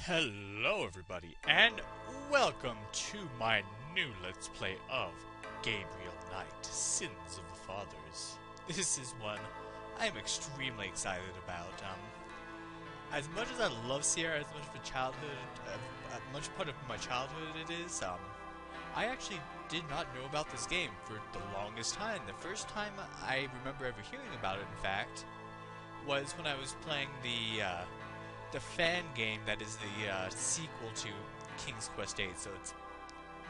Hello everybody, and welcome to my new Let's Play of Gabriel Knight, Sins of the Fathers. This is one I'm extremely excited about. As much as I love Sierra, as much of a childhood, much part of my childhood it is, I actually did not know about this game for the longest time. The first time I remember ever hearing about it, in fact, was when I was playing the fan game that is the sequel to King's Quest 8, so it's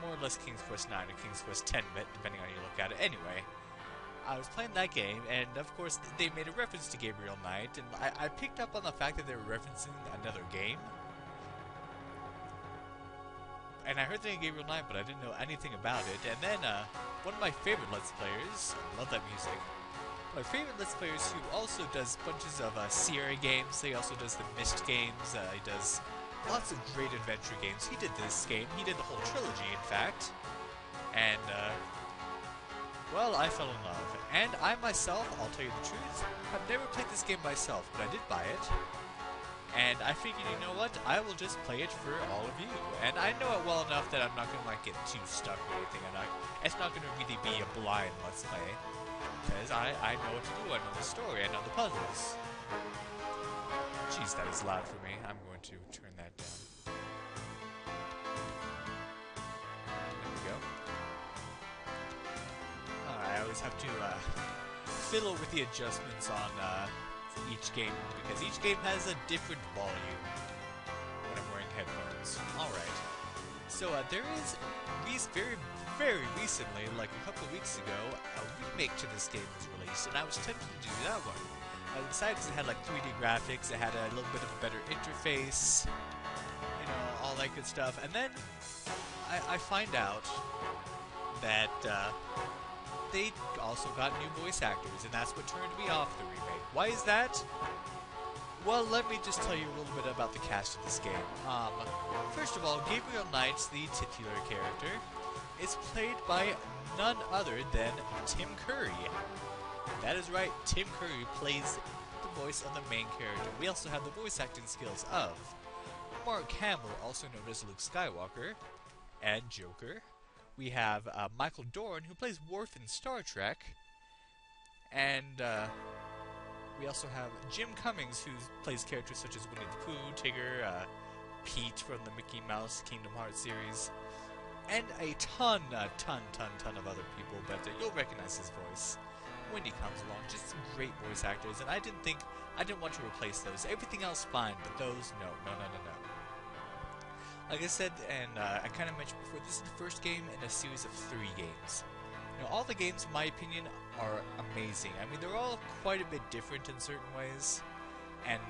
more or less King's Quest 9 or King's Quest 10, depending on how you look at it. Anyway, I was playing that game, and of course they made a reference to Gabriel Knight, and I picked up on the fact that they were referencing another game. And I heard the name Gabriel Knight, but I didn't know anything about it. And then one of my favorite Let's Players, I love that music, my favorite Let's Players who also does bunches of Sierra games. He also does the Myst games. He does lots of great adventure games. He did this game. He did the whole trilogy, in fact. And, well, I fell in love. And I myself, I'll tell you the truth, have never played this game myself, but I did buy it. And I figured, you know what, I will just play it for all of you. And I know it well enough that I'm not going to, like, get too stuck or anything. It's not going to really be a blind Let's Play. Because I know what to do, I know the story, I know the puzzles. Jeez, that is loud for me. I'm going to turn that down. There we go. I always have to fiddle with the adjustments on each game, because each game has a different volume when I'm wearing headphones. Alright. So there is these very recently, like a couple of weeks ago, a remake to this game was released, and I was tempted to do that one. I decided because it had like 3D graphics, it had a little bit of a better interface, you know, all that good stuff. And then I find out that they also got new voice actors, and that's what turned me off the remake. Why is that? Well, let me just tell you a little bit about the cast of this game. First of all, Gabriel Knight, the titular character, is played by none other than Tim Curry. That is right, Tim Curry plays the voice of the main character. We also have the voice acting skills of Mark Hamill, also known as Luke Skywalker, and Joker. We have Michael Dorn, who plays Worf in Star Trek, and we also have Jim Cummings, who plays characters such as Winnie the Pooh, Tigger, Pete from the Mickey Mouse Kingdom Hearts series, and a ton of other people, but you'll recognize his voice when he comes along. Just some great voice actors, and I didn't want to replace those. Everything else fine, but those, no. Like I said, and I kind of mentioned before, this is the first game in a series of 3 games. You know, all the games, in my opinion, are amazing. I mean, they're all quite a bit different in certain ways, and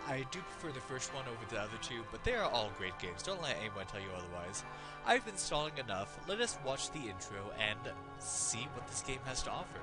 I do prefer the first one over the other 2, but they are all great games. Don't let anyone tell you otherwise. I've been stalling enough. Let us watch the intro and see what this game has to offer.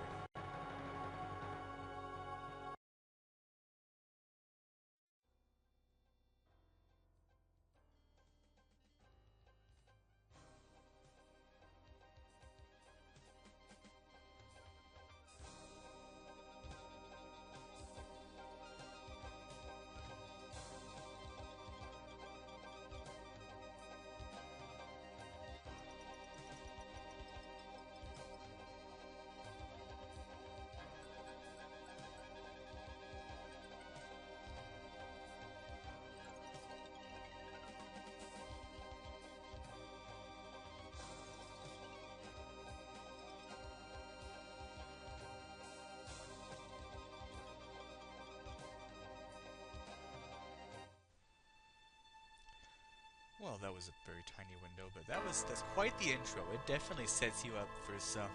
Well, that was a very tiny window, but that's quite the intro. It definitely sets you up for some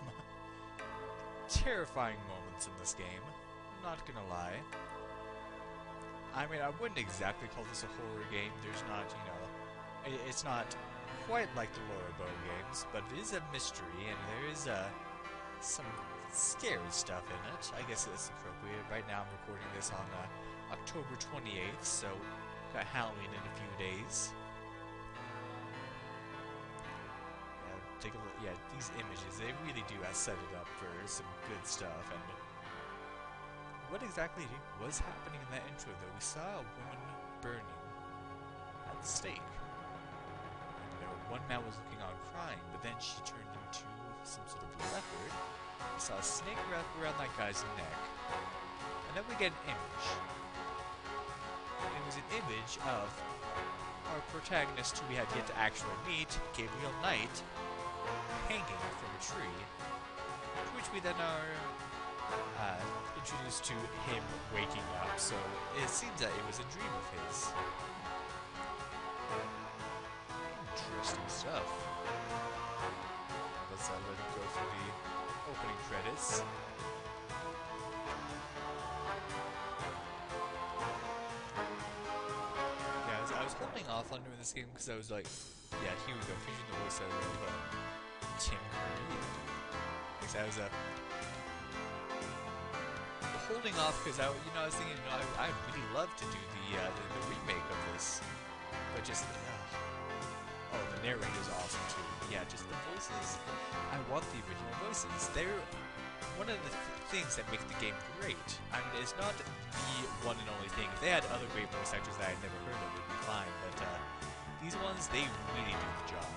terrifying moments in this game. I'm not gonna lie. I mean, I wouldn't exactly call this a horror game. There's not, you know, it's not quite like the Laura Bow games, but it is a mystery, and there is some scary stuff in it. I guess it's appropriate. Right now I'm recording this on October 28th, so got Halloween in a few days. Take a look. Yeah, these images, they really do set it up for some good stuff. And what exactly was happening in that intro, though? We saw a woman burning. steak. One man was looking on crying, but then she turned into some sort of leopard. We saw a snake wrap around that guy's neck. And then we get an image. And it was an image of our protagonist who we had yet to actually meet, Gabriel Knight, hanging from a tree. To which we then are introduced to him waking up. So it seems that it was a dream of his. Interesting stuff. Let's let it go for the opening credits. Yeah, I was holding off on doing this game because I was like, yeah, here we go, featuring the voice of Tim Curry. Because I was holding off because I was thinking, I'd really love to do the remake of this, but just. Oh, the narrator's awesome too. Yeah, just the voices. I want the original voices. They're one of the things that make the game great. I mean, it's not the one and only thing. If they had other great voice actors that I'd never heard of, it'd be fine. But these ones, they really do the job.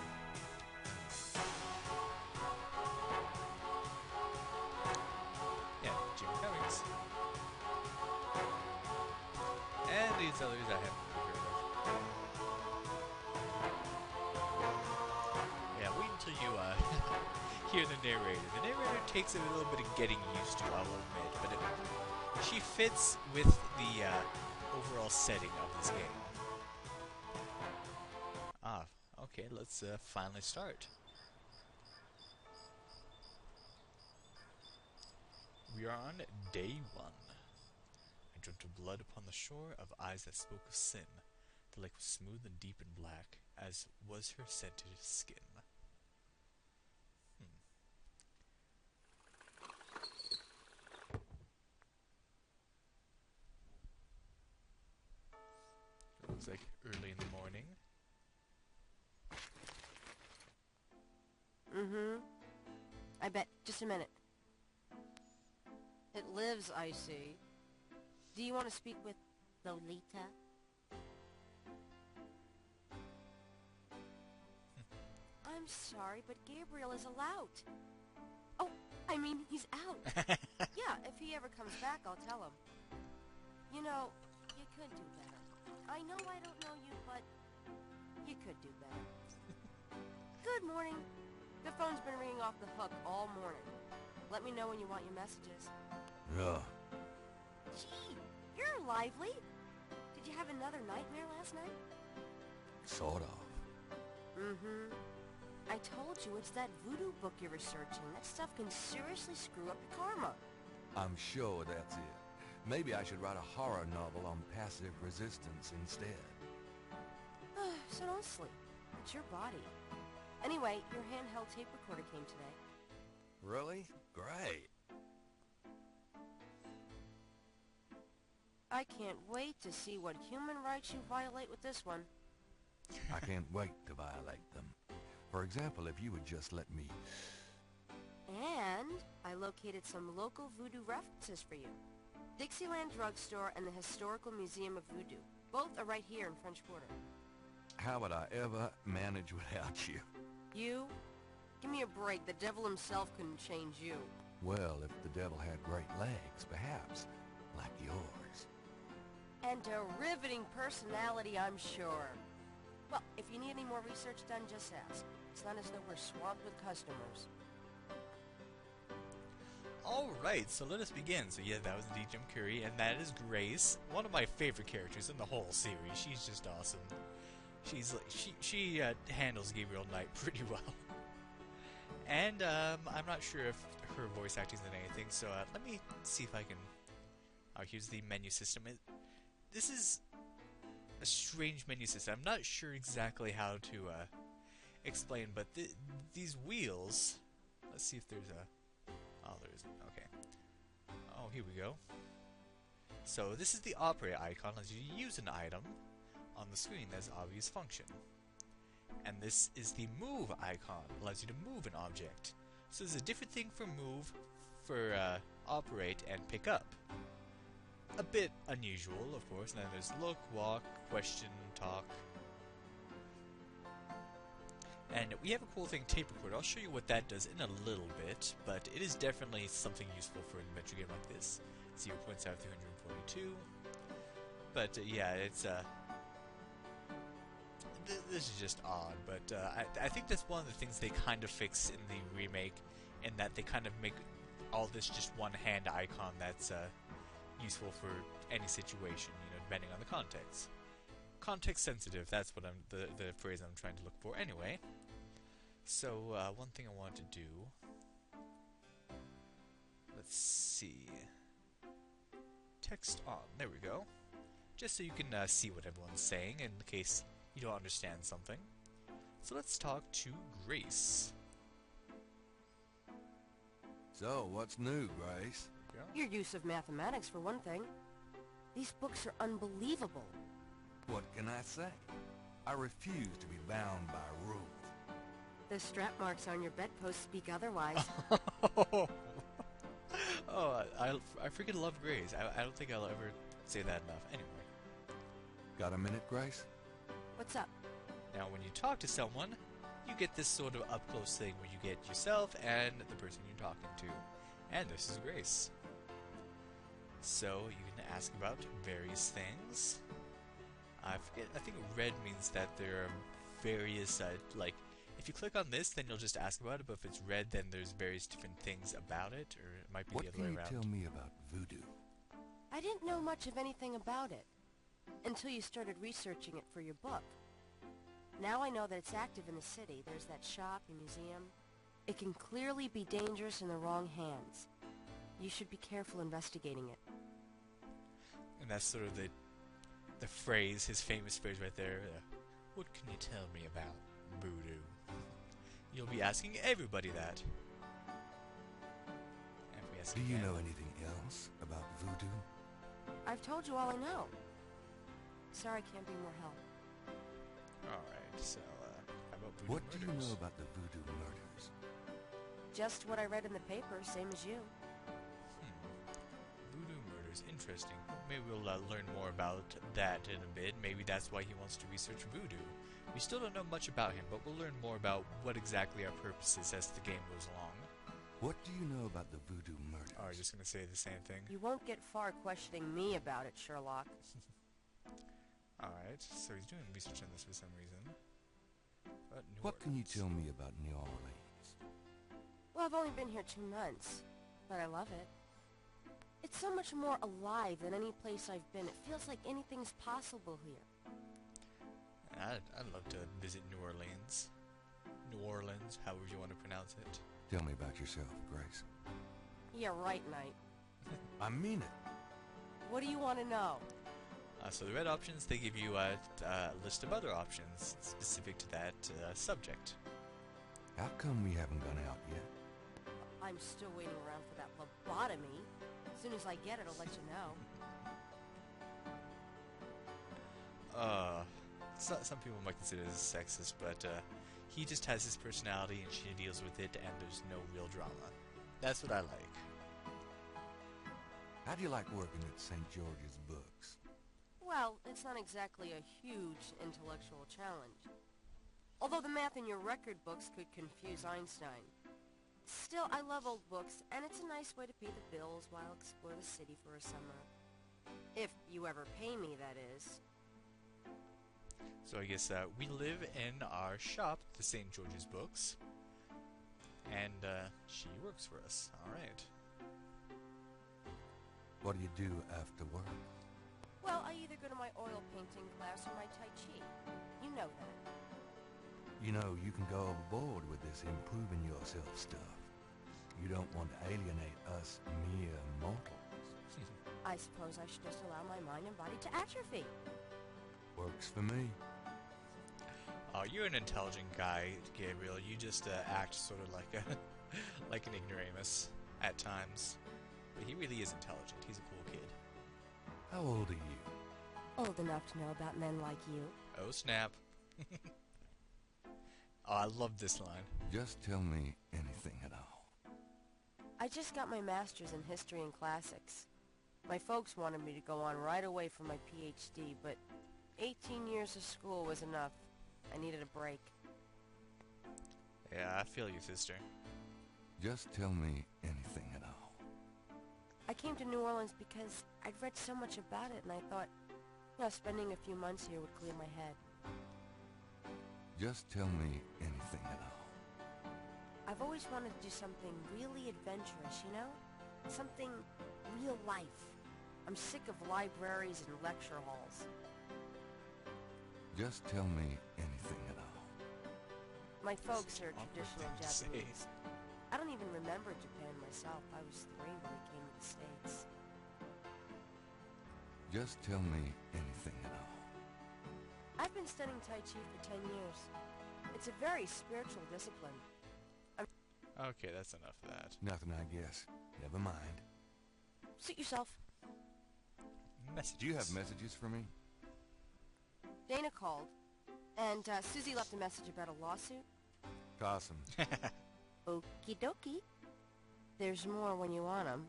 Yeah, Jim Cummings. And these others I haven't heard of. Until you hear the narrator. The narrator takes a little bit of getting used to, I'll admit, but she fits with the overall setting of this game. Okay, let's finally start. We are on day 1. I dreamt of blood upon the shore, of eyes that spoke of sin. The lake was smooth and deep and black, as was her scented skin. Looks like early in the morning. I bet. Just a minute. It lives, I see. Do you want to speak with Lolita? I'm sorry, but Gabriel is allowed. Oh, I mean, he's out. Yeah, if he ever comes back, I'll tell him. You know, you could do better. I know I don't know you, but you could do better. Good morning. The phone's been ringing off the hook all morning. Let me know when you want your messages. Yeah. Gee, you're lively. Did you have another nightmare last night? Sort of. I told you it's that voodoo book you're researching. That stuff can seriously screw up your karma. I'm sure that's it. Maybe I should write a horror novel on passive resistance instead. So don't sleep. It's your body. Anyway, your handheld tape recorder came today. Really? Great. I can't wait to see what human rights you violate with this one. I can't wait to violate them. For example, if you would just let me... And I located some local voodoo references for you. Dixieland Drugstore and the Historical Museum of Voodoo. Both are right here in French Quarter. How would I ever manage without you? You? Give me a break. The devil himself couldn't change you. Well, if the devil had great legs, perhaps. Like yours. And a riveting personality, I'm sure. Well, if you need any more research done, just ask. It's not as though we're swamped with customers. Alright, so let us begin. So yeah, that was indeed Jim Curry, and that is Grace, one of my favorite characters in the whole series. She's just awesome. She's like, she handles Gabriel Knight pretty well. And I'm not sure if her voice acting is in anything, so let me see if I can... Oh, here's the menu system. This is a strange menu system. I'm not sure exactly how to explain, but these wheels... Let's see if there's a... Oh, there isn't. Okay. Oh, here we go. So this is the operator icon. Allows you to use an item on the screen as obvious function. And this is the move icon. Allows you to move an object. So there's a different thing for move, for operate, and pick up. A bit unusual, of course. And then there's look, walk, question, talk, And we have a cool thing, tape recorder. I'll show you what that does in a little bit, but it is definitely something useful for an adventure game like this. 0 points out of 342. But yeah, it's this is just odd, but I think that's one of the things they kind of fix in the remake, in that they kind of make all this just one-hand icon that's useful for any situation, you know, depending on the context. Context sensitive, that's what the phrase I'm trying to look for. Anyway, so one thing I want to do, let's see, text on, there we go, just so you can see what everyone's saying in case you don't understand something. So let's talk to Grace. So, what's new, Grace? Yeah. Your use of mathematics, for one thing. These books are unbelievable. What can I say? I refuse to be bound by rules. The strap marks on your bedpost speak otherwise. Oh, I freaking love Grace. I don't think I'll ever say that enough. Anyway. Got a minute, Grace? What's up? Now, when you talk to someone, you get this sort of up-close thing where you get yourself and the person you're talking to. And this is Grace. So, you can ask about various things. I forget, I think red means that there are various, like, if you click on this, then you'll just ask about it, but if it's red, then there's various different things about it, or it might be the other way around. What can you tell me about Voodoo? I didn't know much of anything about it until you started researching it for your book. Now I know that it's active in the city. There's that shop and museum. It can clearly be dangerous in the wrong hands. You should be careful investigating it. And that's sort of the phrase, his famous phrase right there. What can you tell me about Voodoo? You'll be asking everybody that. And if we ask Do you again, know anything else about Voodoo? I've told you all I know. Sorry I can't be more help. Alright, so, how about Voodoo What do you murders? know about the Voodoo murders? Just what I read in the paper, same as you. Voodoo murders, interesting. Maybe we'll learn more about that in a bit. Maybe that's why he wants to research Voodoo. We still don't know much about him, but we'll learn more about what exactly our purpose is as the game goes along. What do you know about the Voodoo murders? Oh, I'm just gonna say the same thing. You won't get far questioning me about it, Sherlock. Alright, so he's doing research on this for some reason. But New What can you Orleans. tell me about New Orleans? Well, I've only been here 2 months, but I love it. It's so much more alive than any place I've been. It feels like anything's possible here. I'd love to visit New Orleans. New Orleans, however you want to pronounce it. Tell me about yourself, Grace. Yeah, right, Knight. I mean it. What do you want to know? So the red options, they give you a list of other options specific to that subject. How come we haven't gone out yet? I'm still waiting around for that lobotomy. As soon as I get it, I'll let you know. Some people might consider this sexist, but he just has his personality and she deals with it, and there's no real drama. That's what I like. How do you like working at St. George's Books? Well, it's not exactly a huge intellectual challenge. Although the math in your record books could confuse Einstein. Still, I love old books, and it's a nice way to pay the bills while I explore the city for a summer. If you ever pay me, that is. So I guess we live in our shop, the St. George's Books, and she works for us. Alright. What do you do after work? Well, I either go to my oil painting class or my Tai Chi. You know that. You know, you can go overboard with this improving yourself stuff. You don't want to alienate us mere mortals. I suppose I should just allow my mind and body to atrophy. Works for me. Oh, you're an intelligent guy, Gabriel. You just act sort of like a like an ignoramus at times. But he really is intelligent. He's a cool kid. How old are you? Old enough to know about men like you. Oh, snap. Oh, I love this line. Just tell me anything at all. I just got my master's in history and classics. My folks wanted me to go on right away for my PhD, but 18 years of school was enough. I needed a break. Yeah, I feel you, sister. Just tell me anything at all. I came to New Orleans because I'd read so much about it, and I thought, spending a few months here would clear my head. Just tell me anything at all. I've always wanted to do something really adventurous, Something real life. I'm sick of libraries and lecture halls. Just tell me anything at all. My folks are Awkward traditional thing to say. Japanese. I don't even remember Japan myself. I was 3 when we came to the States. Just tell me anything at all. I've been studying Tai Chi for 10 years. It's a very spiritual discipline. Okay, that's enough of that. Nothing, I guess. Never mind. Suit yourself. Messages. Do you have messages for me? Dana called, and Susie left a message about a lawsuit. Awesome. Okie dokie. There's more when you want 'em.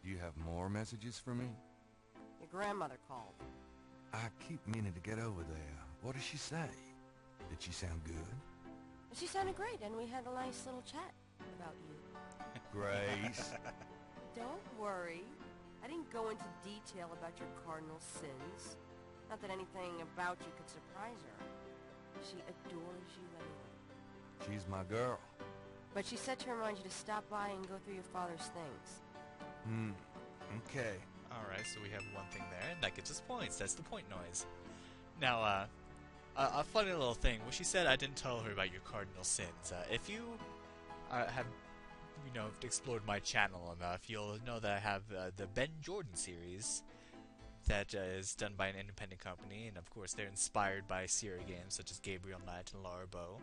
Do you have more messages for me? Your grandmother called. I keep meaning to get over there. What did she say? Did she sound good? She sounded great, and we had a nice little chat about you. Grace. Don't worry. I didn't go into detail about your cardinal sins. Not that anything about you could surprise her. She adores you anyway. She's my girl. But she said to remind you to stop by and go through your father's things. Okay. Alright, so we have one thing there, and that gets us points. That's the point noise. Now, a funny little thing. Well, she said I didn't tell her about your cardinal sins. If you have, explored my channel enough, you'll know that I have the Ben Jordan series that is done by an independent company, and of course they're inspired by Sierra games such as Gabriel Knight and Laura Bow.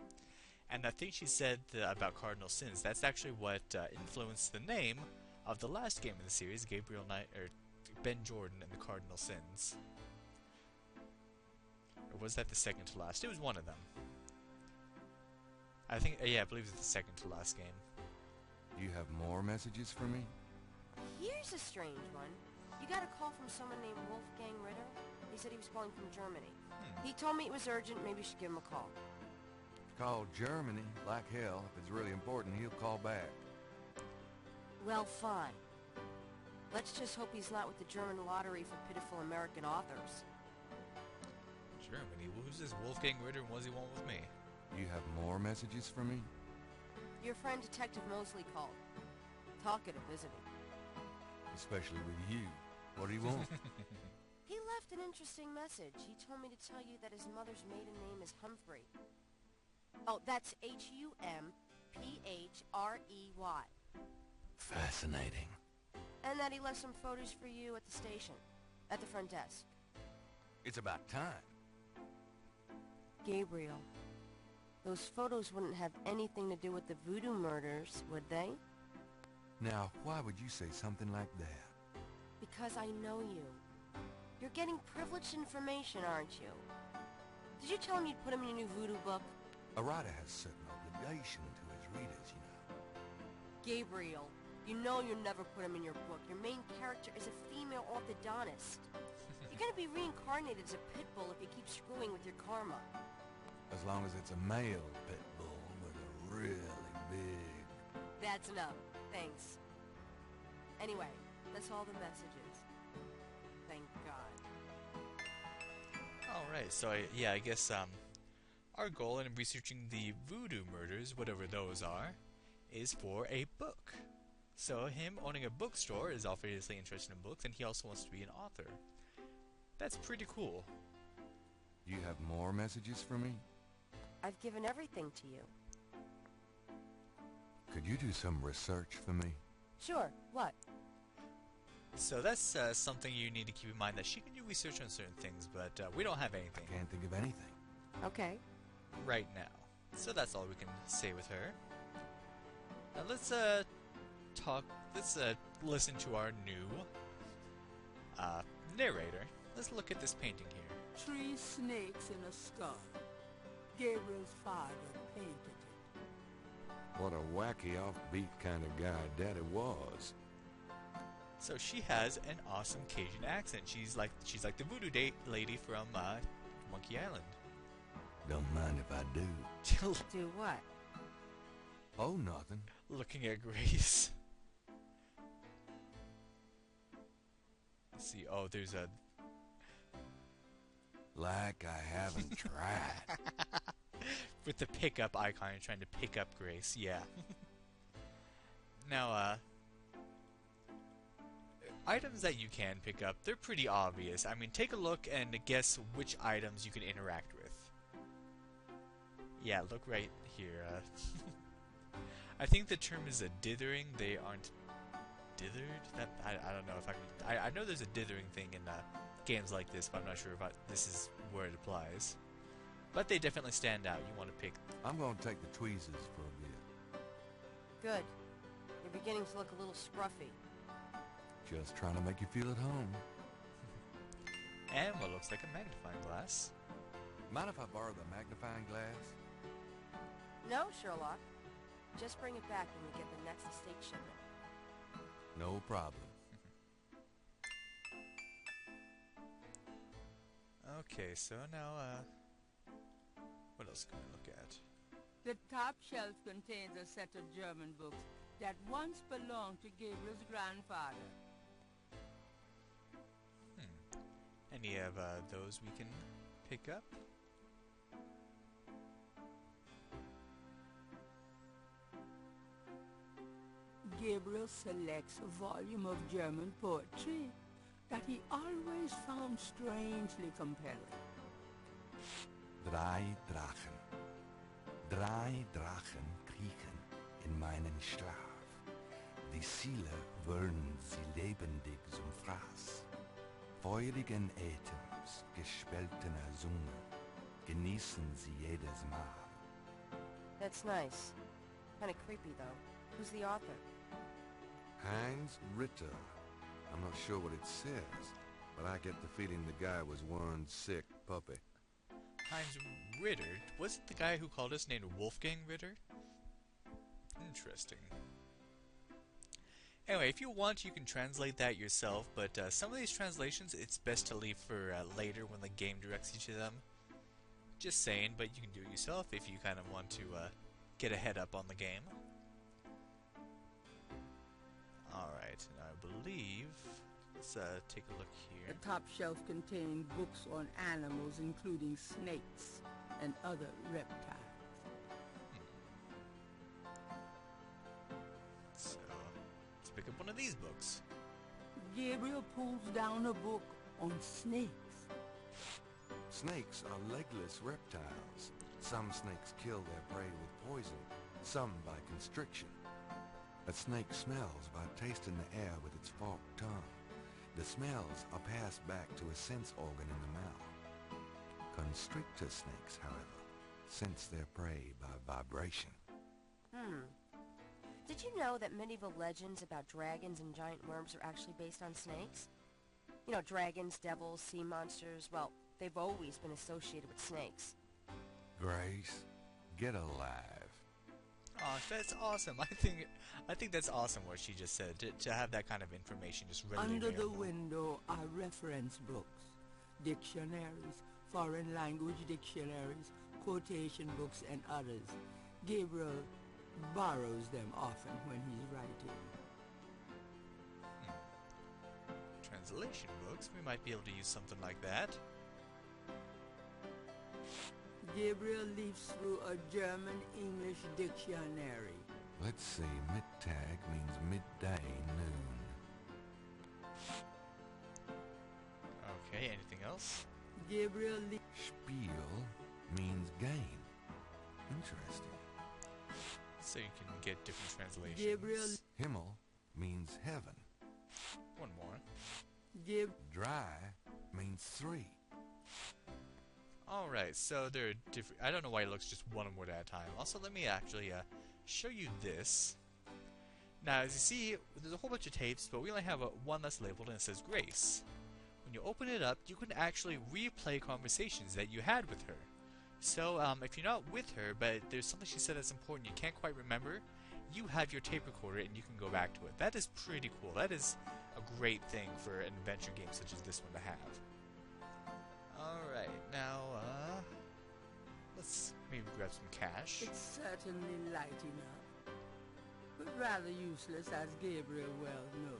And the thing she said about cardinal sins, that's actually what influenced the name of the last game in the series, Gabriel Knight, or Ben Jordan and the Cardinal Sins. Or was that the second to last? It was one of them. I think, I believe it's the second to last game. Do you have more messages for me? Here's a strange one. You got a call from someone named Wolfgang Ritter. He said he was calling from Germany. He told me it was urgent. Maybe you should give him a call. Call Germany. Like hell. If it's really important, he'll call back. Well, fine. Let's just hope he's not with the German lottery for pitiful American authors. Germany? Who's this Wolfgang Ritter and what does he want with me? Do you have more messages for me? Your friend Detective Mosley called. Talkative, isn't he? Especially with you. What do you want? He left an interesting message. He told me to tell you that his mother's maiden name is Humphrey. Oh, that's Humphrey. Fascinating. And that he left some photos for you at the station. At the front desk. It's about time. Gabriel, those photos wouldn't have anything to do with the Voodoo murders, would they? Now, why would you say something like that? Because I know you. You're getting privileged information, aren't you? Did you tell him you'd put him in your new Voodoo book? A writer has certain obligation to his readers, you know. Gabriel, you know you'll never put him in your book. Your main character is a female orthodontist. You're gonna be reincarnated as a pit bull if you keep screwing with your karma. As long as it's a male pit bull with a really big... That's enough. Thanks. Anyway, that's all the messages. Thank God. Alright, so I guess our goal in researching the Voodoo murders, whatever those are, is for a book. So him owning a bookstore is obviously interested in books, and he also wants to be an author. That's pretty cool. Do you have more messages for me? I've given everything to you. Could you do some research for me? Sure. What? So that's something you need to keep in mind, that she can do research on certain things, but we don't have anything Can't think of anything. Okay. right now. So that's all we can say with her. Now let's listen to our new narrator. Let's look at this painting here. 3 snakes in a skull. Gabriel's father painted it. What a wacky, offbeat kind of guy Daddy was. So she has an awesome Cajun accent. She's like the voodoo lady from Monkey Island. Don't mind if I do. Do what? Oh, nothing. Looking at Grace. Let's see. Oh, there's a... Like I haven't tried. With the pickup icon, you're trying to pick up Grace. Yeah. Now, items that you can pick up, they're pretty obvious. I mean, take a look and guess which items you can interact with. Yeah, look right here. I think the term is a dithering. They aren't dithered? I don't know if I can... I know there's a dithering thing in games like this, but I'm not sure if this is where it applies. But they definitely stand out. You want to pick... I'm going to take the tweezers for a bit. Good. You're beginning to look a little scruffy. Just trying to make you feel at home. And what looks like a magnifying glass. Mind if I borrow the magnifying glass? No, Sherlock. Just bring it back when we get the next estate shipment. No problem. Okay, so now, what else can we look at? The top shelf contains a set of German books that once belonged to Gabriel's grandfather. Any of those we can pick up? Gabriel selects a volume of German poetry that he always found strangely compelling. Drei Drachen. Drei Drachen kriechen in meinen Schlaf. Die Ziele wollen sie lebendig zum Fraß. Feurigen Atems, gespaltener Zunge, genießen sie jedes Mal. That's nice. Kinda creepy, though. Who's the author? Heinz Ritter. I'm not sure what it says, but I get the feeling the guy was one sick puppy. Heinz Ritter? Was it the guy who called us named Wolfgang Ritter? Interesting. Anyway, if you want, you can translate that yourself, but some of these translations, it's best to leave for later when the game directs you to them. Just saying, but you can do it yourself if you kind of want to get a head up on the game. Alright, I believe... Let's take a look here. The top shelf contains books on animals, including snakes and other reptiles. So, let's pick up one of these books. Gabriel pulls down a book on snakes. Snakes are legless reptiles. Some snakes kill their prey with poison, some by constriction. A snake smells by tasting the air with its forked tongue. The smells are passed back to a sense organ in the mouth. Constrictor snakes, however, sense their prey by vibration. Did you know that medieval legends about dragons and giant worms are actually based on snakes? You know, dragons, devils, sea monsters, well, they've always been associated with snakes. Grace, get alive. Oh, that's awesome. I think that's awesome what she just said, to have that kind of information just readily Under the available. window are reference books, dictionaries, foreign language dictionaries, quotation books, and others. Gabriel borrows them often when he's writing. Translation books, we might be able to use something like that. Gabriel leafs through a German-English dictionary. Let's see, Mittag means midday, noon. Okay, anything else? Gabriel leafs... Spiel means game. Interesting. So you can get different translations. Gabriel... Himmel means heaven. One more. Dry means three. Alright, so there are different... I don't know why it looks just one word at a time. Also, let me actually show you this. Now, as you see, there's a whole bunch of tapes, but we only have one that's labeled and it says Grace. When you open it up, you can actually replay conversations that you had with her. So, if you're not with her, but there's something she said that's important you can't quite remember, you have your tape recorder and you can go back to it. That is pretty cool. That is a great thing for an adventure game such as this one to have. Alright, now, let's grab some cash. It's certainly light enough, but rather useless, as Gabriel well knows.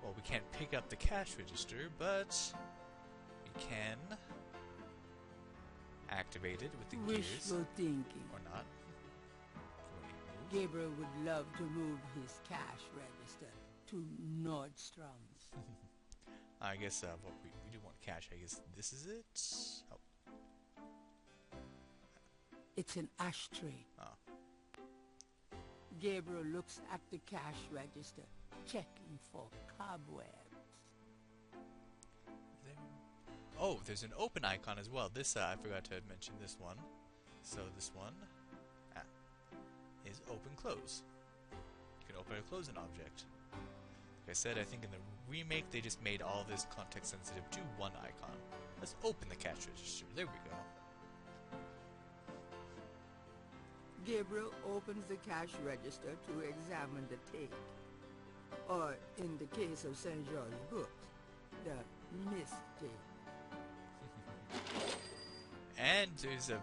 Well, we can't pick up the cash register, but we can activate it with the gears. Wishful thinking. Or not. Gabriel would love to move his cash register to Nordstrom's. I guess well, we do want cash. I guess this is it. Oh. It's an ashtray. Oh. Gabriel looks at the cash register, checking for cobwebs. Oh, there's an open icon as well. This, I forgot to mention this one. So this one is open close. You can open or close an object. Like I said, I think in the remake they just made all this context sensitive to one icon. Let's open the cash register. There we go. Gabriel opens the cash register to examine the tape. Or, in the case of St. George's books, the mistake. And there's a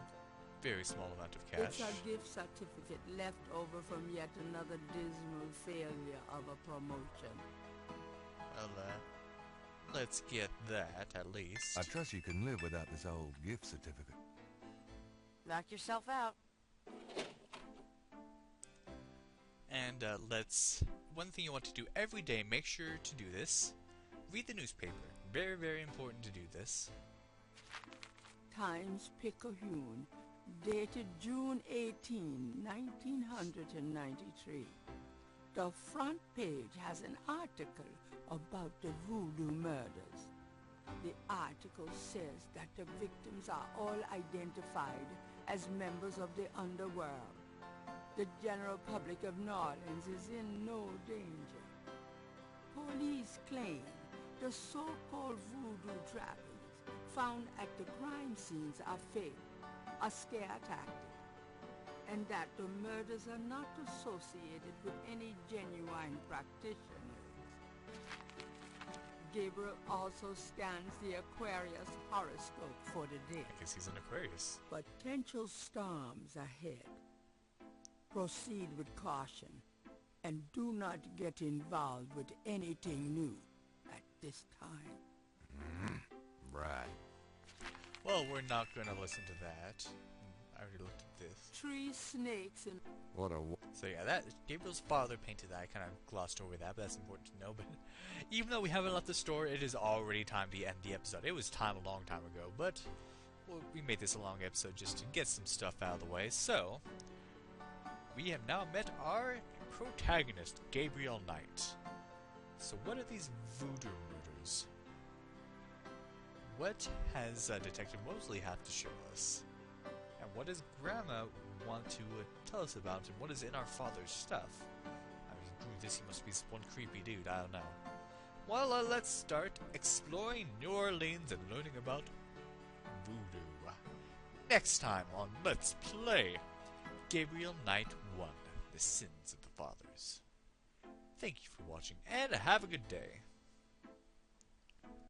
very small amount of cash. It's a gift certificate left over from yet another dismal failure of a promotion. Well, let's get that, at least. I trust you can live without this old gift certificate. Knock yourself out. And one thing you want to do every day, make sure to do this. Read the newspaper. Very, very important to do this. Times-Picayune, dated June 18, 1993. The front page has an article about the Voodoo murders. The article says that the victims are all identified as members of the underworld. The general public of New Orleans is in no danger. Police claim the so-called voodoo trappings found at the crime scenes are fake, a scare tactic, and that the murders are not associated with any genuine practitioners. Gabriel also scans the Aquarius horoscope for the day. I guess he's an Aquarius. Potential storms ahead. Proceed with caution, and do not get involved with anything new at this time. Right. Well, we're not going to listen to that. I already looked at this. 3 snakes and... What a... So yeah, that Gabriel's father painted that. I kind of glossed over that, but that's important to know. But even though we haven't left the store, it is already time to end the episode. It was time a long time ago, but well, we made this a long episode just to get some stuff out of the way. So we have now met our protagonist, Gabriel Knight. So what are these voodoo murders? What has Detective Mosley have to show us? And what does Grandma want to tell us about? And what is in our father's stuff? I mean, through this he must be one creepy dude, I don't know. Well, let's start exploring New Orleans and learning about voodoo. Next time on Let's Play Gabriel Knight 1, The Sins of the Fathers. Thank you for watching, and have a good day.